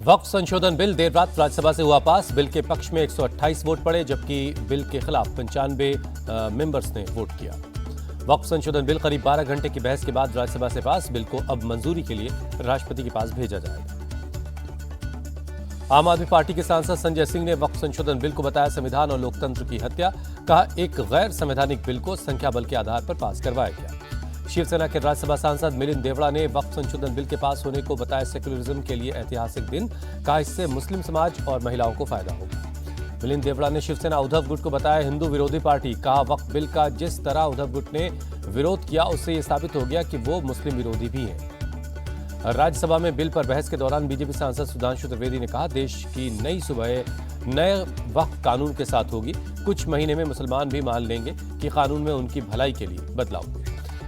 वक्फ संशोधन बिल देर रात राज्यसभा से हुआ पास। बिल के पक्ष में 128 वोट पड़े, जबकि बिल के खिलाफ 95 मेंबर्स ने वोट किया। वक्फ संशोधन बिल करीब 12 घंटे की बहस के बाद राज्यसभा से पास। बिल को अब मंजूरी के लिए राष्ट्रपति के पास भेजा जाएगा। आम आदमी पार्टी के सांसद संजय सिंह ने वक्फ संशोधन बिल को बताया संविधान और लोकतंत्र की हत्या। कहा, एक गैर संवैधानिक बिल को संख्या बल के आधार पर पास करवाया गया। शिवसेना के राज्यसभा सांसद मिलिंद देवड़ा ने वक्फ संशोधन बिल के पास होने को बताया सेक्युलरिज्म के लिए ऐतिहासिक दिन। कहा, इससे मुस्लिम समाज और महिलाओं को फायदा होगा। मिलिंद देवड़ा ने शिवसेना उद्धव गुट को बताया हिंदू विरोधी पार्टी। कहा, वक्फ बिल का जिस तरह उद्धव गुट ने विरोध किया उससे यह साबित हो गया कि वो मुस्लिम विरोधी भी हैं। राज्यसभा में बिल पर बहस के दौरान बीजेपी सांसद सुधांशु त्रिवेदी ने कहा, देश की नई सुबह नए वक्फ कानून के साथ होगी। कुछ महीने में मुसलमान भी मान लेंगे कि कानून में उनकी भलाई के लिए बदलाव हुए।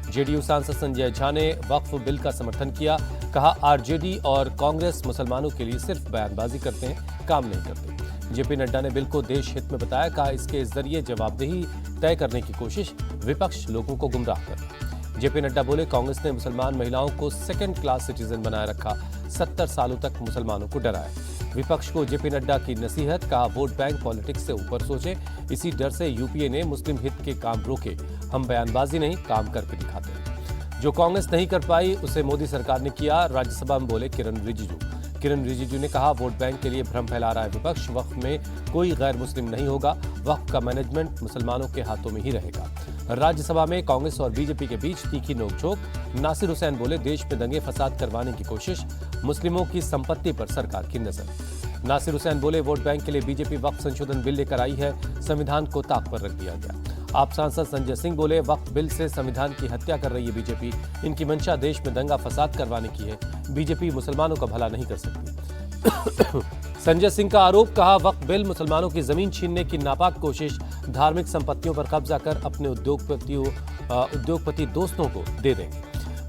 जेडीयू सांसद संजय झा ने वक्फ बिल का समर्थन किया। कहा, आरजेडी और कांग्रेस मुसलमानों के लिए सिर्फ बयानबाजी करते हैं, काम नहीं करते। जेपी नड्डा ने बिल को देश हित में बताया। कहा, इसके जरिए जवाबदेही तय करने की कोशिश, विपक्ष लोगों को गुमराह कर। जेपी नड्डा बोले, कांग्रेस ने मुसलमान महिलाओं को सेकंड क्लास सिटीजन बनाए रखा, 70 सालों तक मुसलमानों को डराया। विपक्ष को जेपी नड्डा की नसीहत। कहा, वोट बैंक पॉलिटिक्स से ऊपर सोचे। इसी डर से यूपीए ने मुस्लिम हित के काम रोके। हम बयानबाजी नहीं, काम करके दिखाते हैं। जो कांग्रेस नहीं कर पाई उसे मोदी सरकार ने किया। राज्यसभा में बोले किरण रिजिजू ने कहा, वोट बैंक के लिए भ्रम फैला रहा है विपक्ष। वक्फ में कोई गैर मुस्लिम नहीं होगा। वक्फ का मैनेजमेंट मुसलमानों के हाथों में ही रहेगा। राज्यसभा में कांग्रेस और बीजेपी के बीच तीखी नोकझोंक। नासिर हुसैन बोले, देश में दंगे फसाद करवाने की कोशिश, मुस्लिमों की संपत्ति पर सरकार की नजर। नासिर हुसैन बोले, वोट बैंक के लिए बीजेपी वक्फ संशोधन बिल लेकर आई है, संविधान को ताक पर रख दिया गया। आप सांसद संजय सिंह बोले, वक्फ बिल से संविधान की हत्या कर रही है बीजेपी। इनकी मंशा देश में दंगा फसाद करवाने की है। बीजेपी मुसलमानों का भला नहीं कर सकती। संजय सिंह का आरोप। कहा, वक्फ बिल मुसलमानों की जमीन छीनने की नापाक कोशिश, धार्मिक संपत्तियों पर कब्जा कर अपने उद्योगपति दोस्तों को दे देंगे।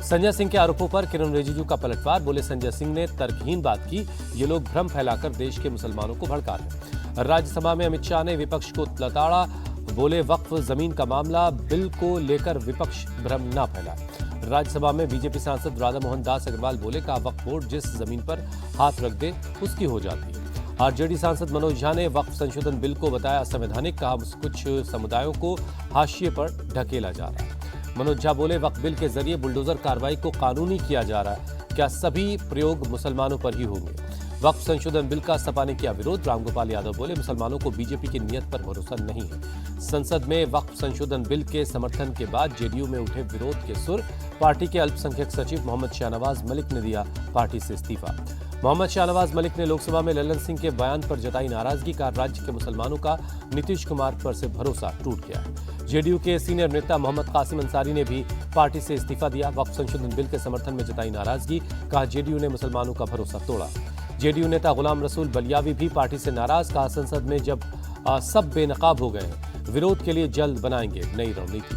संजय सिंह के आरोपों पर किरण रिजिजू का पलटवार। बोले, संजय सिंह ने तर्कहीन बात की। ये लोग भ्रम फैलाकर देश के मुसलमानों को भड़का रहे। राज्यसभा में अमित शाह ने विपक्ष को लताड़ा। बोले, वक्फ जमीन का मामला, बिल को लेकर विपक्ष भ्रम न फैलाए। राज्यसभा में बीजेपी सांसद राधा मोहन दास अग्रवाल बोले, कहा, वक्फ बोर्ड जिस जमीन पर हाथ रख दे उसकी हो जाती है। आरजेडी सांसद मनोज झा ने वक्फ संशोधन बिल को बताया असंवैधानिक। कहा, कुछ समुदायों को हाशिए पर ढकेला जा रहा है। मनोज झा बोले, वक्फ बिल के जरिए बुलडोजर कार्रवाई को कानूनी किया जा रहा है। क्या सभी प्रयोग मुसलमानों पर ही होंगे? वक्फ संशोधन बिल का सपा ने किया विरोध। रामगोपाल यादव बोले, मुसलमानों को बीजेपी की नीयत पर भरोसा नहीं है। संसद में वक्फ संशोधन बिल के समर्थन के बाद जेडीयू में उठे विरोध के सुर। पार्टी के अल्पसंख्यक सचिव मोहम्मद शाहनवाज मलिक ने दिया पार्टी से इस्तीफा। मोहम्मद शाहनवाज मलिक ने लोकसभा में लल्लन सिंह के बयान पर जताई नाराजगी। का राज्य के मुसलमानों का नीतीश कुमार पर से भरोसा टूट गया है। जेडीयू के सीनियर नेता मोहम्मद कासिम अंसारी ने भी पार्टी से इस्तीफा दिया। वक्फ संशोधन बिल के समर्थन में जताई नाराजगी। कहा, जेडीयू ने मुसलमानों का भरोसा तोड़ा। जेडीयू नेता गुलाम रसूल बलियावी भी पार्टी से नाराज। कहा, संसद में जब सब बेनकाब हो गए हैं, विरोध के लिए जल्द बनाएंगे नई रणनीति।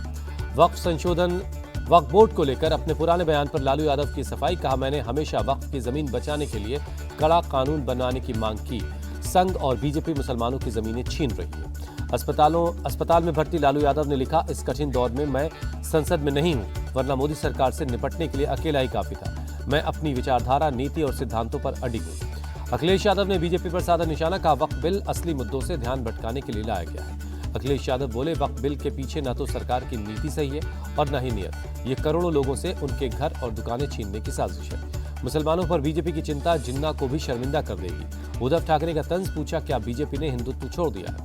वक्फ बोर्ड को लेकर अपने पुराने बयान पर लालू यादव की सफाई। कहा, मैंने हमेशा वक्फ की जमीन बचाने के लिए कड़ा कानून बनाने की मांग की। संघ और बीजेपी मुसलमानों की जमीनें छीन रही है। अस्पताल में भर्ती लालू यादव ने लिखा, इस कठिन दौर में मैं संसद में नहीं हूं, वरना मोदी सरकार से निपटने के लिए अकेला ही काफी था। मैं अपनी विचारधारा, नीति और सिद्धांतों पर अडिग हूं। अखिलेश यादव ने बीजेपी पर साधा निशाना। कहा, वक्फ बिल असली मुद्दों से ध्यान भटकाने के लिए लाया गया है। अखिलेश यादव बोले, वक्फ बिल के पीछे न तो सरकार की नीति सही है और न ही नियत। ये करोड़ों लोगों से उनके घर और दुकानें छीनने की साजिश है। मुसलमानों पर बीजेपी की चिंता जिन्ना को भी शर्मिंदा कर देगी। उद्धव ठाकरे का तंज। पूछा, क्या बीजेपी ने हिंदुत्व छोड़ दिया है?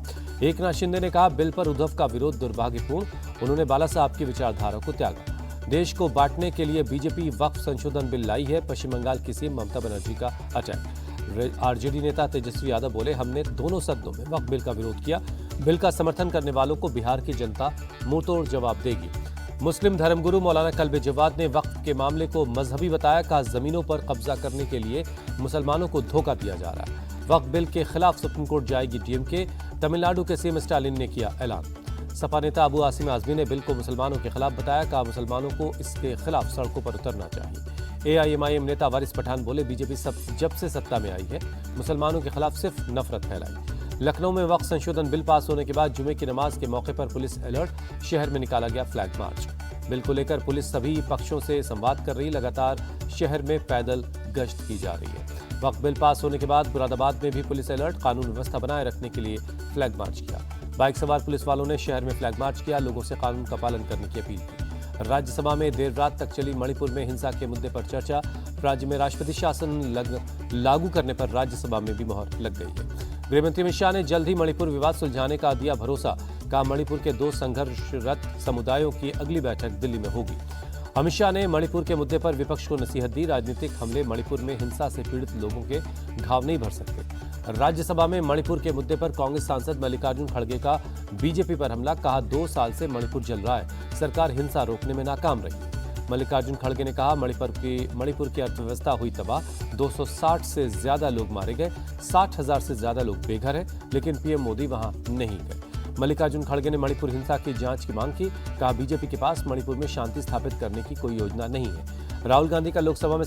एकनाथ शिंदे ने कहा, बिल पर उद्धव का विरोध दुर्भाग्यपूर्ण। उन्होंने बाला साहब की विचारधारा को त्यागा। देश को बांटने के लिए बीजेपी वक्फ संशोधन बिल लाई है। पश्चिम बंगाल की सीएम ममता बनर्जी का अटैक। आरजेडी नेता तेजस्वी यादव बोले, हमने दोनों सदनों में वक्फ बिल का विरोध किया। बिल का समर्थन करने वालों को बिहार की जनता मुंहतोड़ जवाब देगी। मुस्लिम धर्मगुरु मौलाना कल्बे जवाद ने वक्फ के मामले को मजहबी बताया। कहा, जमीनों पर कब्जा करने के लिए मुसलमानों को धोखा दिया जा रहा है। वक्फ बिल के खिलाफ सुप्रीम कोर्ट जाएगी डीएमके। तमिलनाडु के सीएम स्टालिन ने किया ऐलान। सपा नेता अबू आसिम आजमी ने बिल को मुसलमानों के खिलाफ बताया। कहा, मुसलमानों को इसके खिलाफ सड़कों पर उतरना चाहिए। एआईएमआईएम नेता वारिस पठान बोले, बीजेपी जब से सत्ता में आई है, मुसलमानों के खिलाफ सिर्फ नफरत फैलाई। लखनऊ में वक्फ संशोधन बिल पास होने के बाद जुमे की नमाज के मौके पर पुलिस अलर्ट। शहर में निकाला गया फ्लैग मार्च। बिल को लेकर पुलिस सभी पक्षों से संवाद कर रही, लगातार शहर में पैदल गश्त की जा रही है। वक्त बिल पास होने के बाद मुरादाबाद में भी पुलिस अलर्ट, कानून व्यवस्था बनाए रखने के लिए फ्लैग मार्च किया। बाइक सवार पुलिस वालों ने शहर में फ्लैग मार्च किया, लोगों से कानून का पालन करने की अपील की। राज्यसभा में देर रात तक चली मणिपुर में हिंसा के मुद्दे पर चर्चा, राज्य में राष्ट्रपति शासन लागू करने पर राज्यसभा में भी मोहर लग गई है। गृहमंत्री अमित शाह ने जल्द ही मणिपुर विवाद सुलझाने का दिया भरोसा, कहा मणिपुर के 2 संघर्षरत समुदायों की अगली बैठक दिल्ली में होगी। अमित शाह ने मणिपुर के मुद्दे पर विपक्ष को नसीहत दी, राजनीतिक हमले मणिपुर में हिंसा से पीड़ित लोगों के घाव नहीं भर सकते। राज्यसभा में मणिपुर के मुद्दे पर कांग्रेस सांसद मल्लिकार्जुन खड़गे का बीजेपी पर हमला, कहा 2 साल से मणिपुर जल रहा है, सरकार हिंसा रोकने में नाकाम रही। मल्लिकार्जुन खड़गे ने कहा मणिपुर की अर्थव्यवस्था हुई तबाह, 260 से ज्यादा लोग मारे गए, 60,000 से ज्यादा लोग बेघर हैं, लेकिन पीएम मोदी वहां नहीं गए। मल्लिकार्जुन खड़गे ने मणिपुर हिंसा की जांच की मांग की, कहा बीजेपी के पास मणिपुर में शांति स्थापित करने की कोई योजना नहीं है। राहुल गांधी का लोकसभा में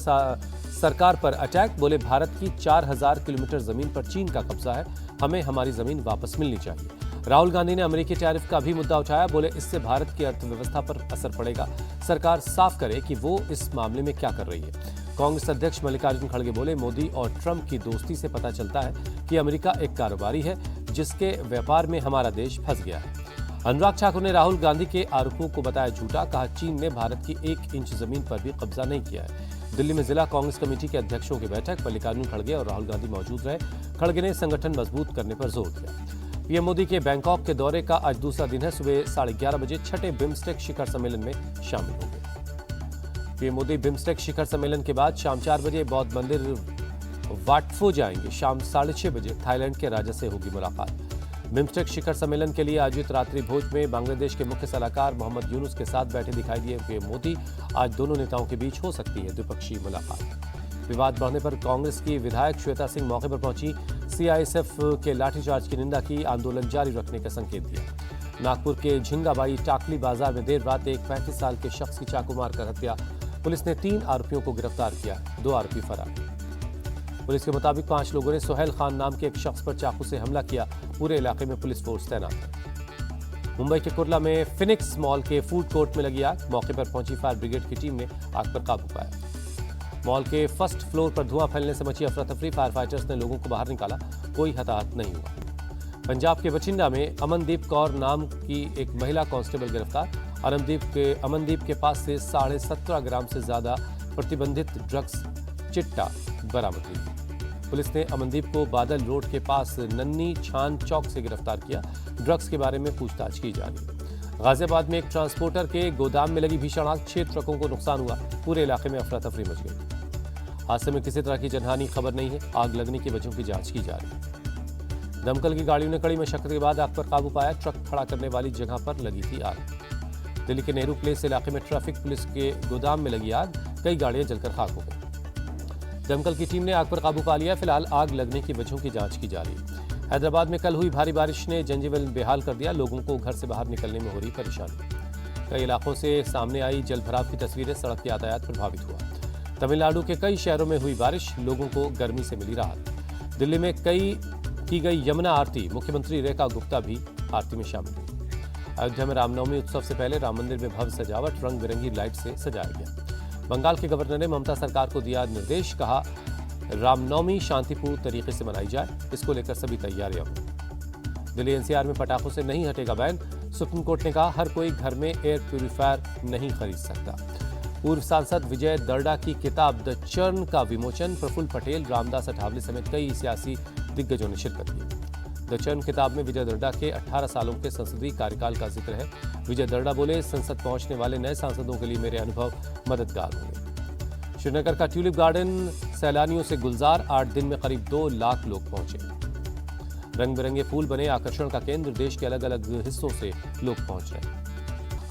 सरकार पर अटैक, बोले भारत की 4000 किलोमीटर जमीन पर चीन का कब्जा है, हमें हमारी जमीन वापस मिलनी चाहिए। राहुल गांधी ने अमेरिकी टैरिफ का भी मुद्दा उठाया, बोले इससे भारत की अर्थव्यवस्था पर असर पड़ेगा, सरकार साफ करे कि वो इस मामले में क्या कर रही है। कांग्रेस अध्यक्ष मल्लिकार्जुन खड़गे बोले मोदी और ट्रंप की दोस्ती से पता चलता है कि अमेरिका एक कारोबारी है जिसके व्यापार में हमारा देश फंस गया है। अनुराग ठाकुर ने राहुल गांधी के आरोपों को बताया झूठा, कहा चीन ने भारत की 1 इंच जमीन पर भी कब्जा नहीं किया है। दिल्ली में जिला कांग्रेस कमेटी के अध्यक्षों की बैठक, मल्लिकार्जुन खड़गे और राहुल गांधी मौजूद रहे। खड़गे ने संगठन मजबूत करने पर जोर दिया। पीएम मोदी के बैंकॉक के दौरे का आज दूसरा दिन है, सुबह 11:30 बजे छठे बिम्स्टेक शिखर सम्मेलन में शामिल होंगे। पीएम मोदी बिम्स्टेक शिखर सम्मेलन के बाद शाम 4 बजे बौद्ध मंदिर वाटफो जाएंगे, शाम 6:30 बजे थाईलैंड के राजा से होगी मुलाकात। बिम्स्टेक शिखर सम्मेलन के लिए आयोजित रात्रि भोज में बांग्लादेश के मुख्य सलाहकार मोहम्मद यूनुस के साथ बैठे दिखाई दिए पीएम मोदी, आज दोनों नेताओं के बीच हो सकती है द्विपक्षीय मुलाकात। विवाद बढ़ने पर कांग्रेस की विधायक श्वेता सिंह मौके पर पहुंची, सीआईएसएफ के लाठीचार्ज की निंदा की, आंदोलन जारी रखने का संकेत दिया। नागपुर के झिंगाबाई टाकली बाजार में देर रात एक 35 साल के शख्स की चाकू मारकर हत्या, पुलिस ने 3 आरोपियों को गिरफ्तार किया, 2 आरोपी फरार। पुलिस के मुताबिक 5 लोगों ने सोहेल खान नाम के एक शख्स पर चाकू से हमला किया, पूरे इलाके में पुलिस फोर्स तैनात है। मुंबई के कुर्ला में फिनिक्स मॉल के फूड कोर्ट में लगी आग, मौके पर पहुंची फायर ब्रिगेड की टीम ने आग पर काबू पाया। मॉल के फर्स्ट फ्लोर पर धुआं फैलने से मची अफरा तफरी, फायर फाइटर्स ने लोगों को बाहर निकाला, कोई हताहत नहीं हुआ। पंजाब के बठिंडा में अमनदीप कौर नाम की एक महिला कांस्टेबल गिरफ्तार, अमनदीप के पास से 17.5 ग्राम से ज्यादा प्रतिबंधित ड्रग्स चिट्टा बरामद हुई। पुलिस ने अमनदीप को बादल रोड के पास नन्नी छान चौक से गिरफ्तार किया, ड्रग्स के बारे में पूछताछ की जा रही है। गाजियाबाद में एक ट्रांसपोर्टर के गोदाम में लगी भीषण आग, 6 ट्रकों को नुकसान हुआ, पूरे इलाके में अफरा तफरी मच गई। हादसे में किसी तरह की जनहानि खबर नहीं है, आग लगने की वजहों की जांच की जा रही है। दमकल की गाड़ियों ने कड़ी मशक्कत के बाद आग पर काबू पाया, ट्रक खड़ा करने वाली जगह पर लगी थी आग। दिल्ली के नेहरू प्लेस इलाके में ट्रैफिक पुलिस के गोदाम में लगी आग, कई गाड़ियां जलकर खाक हो गई। दमकल की टीम ने आग पर काबू पा लिया, फिलहाल आग लगने की वजहों की जांच की जा रही है। हैदराबाद में कल हुई भारी बारिश ने जनजीवन बेहाल कर दिया, लोगों को घर से बाहर निकलने में हो रही परेशानी। कई इलाकों से सामने आई जलभराव की तस्वीरें, सड़क यातायात प्रभावित हुआ। तमिलनाडु के कई शहरों में हुई बारिश, लोगों को गर्मी से मिली राहत। दिल्ली में की गई यमुना आरती, मुख्यमंत्री रेखा गुप्ता भी आरती में शामिल हुई। अयोध्या में रामनवमी उत्सव से पहले राम मंदिर में भव्य सजावट, रंग बिरंगी लाइट से सजाया गया। बंगाल के गवर्नर ने ममता सरकार को दिया निर्देश, कहा रामनवमी शांतिपूर्ण तरीके से मनाई जाए, इसको लेकर सभी तैयारियां हों। दिल्ली एनसीआर में पटाखों से नहीं हटेगा बैन, सुप्रीम कोर्ट ने कहा हर कोई घर में एयर प्यूरिफायर नहीं खरीद सकता। पूर्व सांसद विजय दर्डा की किताब द चर्न का विमोचन, प्रफुल्ल पटेल, रामदास अठावले समेत कई सियासी दिग्गजों ने शिरकत की। द चर्न किताब में विजय दर्डा के 18 सालों के संसदीय कार्यकाल का जिक्र है। विजय दर्डा बोले संसद पहुंचने वाले नए सांसदों के लिए मेरे अनुभव मददगार होंगे। श्रीनगर का ट्यूलिप गार्डन सैलानियों से गुलजार, 8 दिन में करीब 2 लाख लोग पहुंचे। रंग बिरंगे फूल बने आकर्षण का केंद्र, देश के अलग अलग हिस्सों से लोग पहुंच रहे हैं।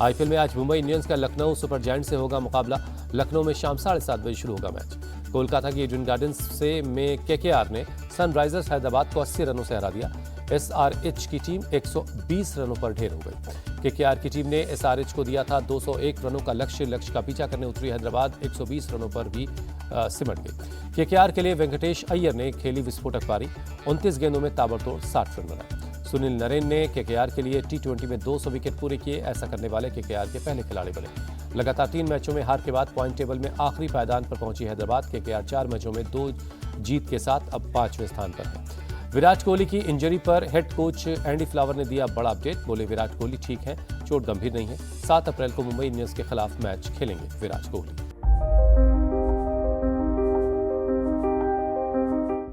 आईपीएल में आज मुंबई इंडियंस का लखनऊ सुपर जायंट से होगा मुकाबला, लखनऊ में शाम 7:30 बजे शुरू होगा मैच। कोलकाता की ईडन गार्डन्स से में केकेआर ने सनराइजर्स हैदराबाद को 80 रनों से हरा दिया। एसआरएच की टीम 120 रनों पर ढेर हो गई। केकेआर की टीम ने एसआरएच को दिया था 201 रनों का लक्ष्य का पीछा करने उतरी हैदराबाद 120 रनों पर भी सिमट गई। केकेआर के लिए वेंकटेश अय्यर ने खेली विस्फोटक पारी, 29 गेंदों में ताबड़तोड़ 60 रन बनाए। सुनील नरेन ने केकेआर के लिए T20 में 200 विकेट पूरे किए, ऐसा करने वाले केकेआर के पहले खिलाड़ी बने। लगातार 3 मैचों में हार के बाद पॉइंट टेबल में आखिरी पायदान पर पहुंची हैदराबाद। केकेआर 4 मैचों में 2 जीत के साथ अब 5वें स्थान पर है। विराट कोहली की इंजरी पर हेड कोच एंडी फ्लावर ने दिया बड़ा अपडेट। बोले विराट कोहली ठीक हैं, चोट गंभीर नहीं है। 7 अप्रैल को मुंबई इंडियंस के खिलाफ मैच खेलेंगे विराट कोहली।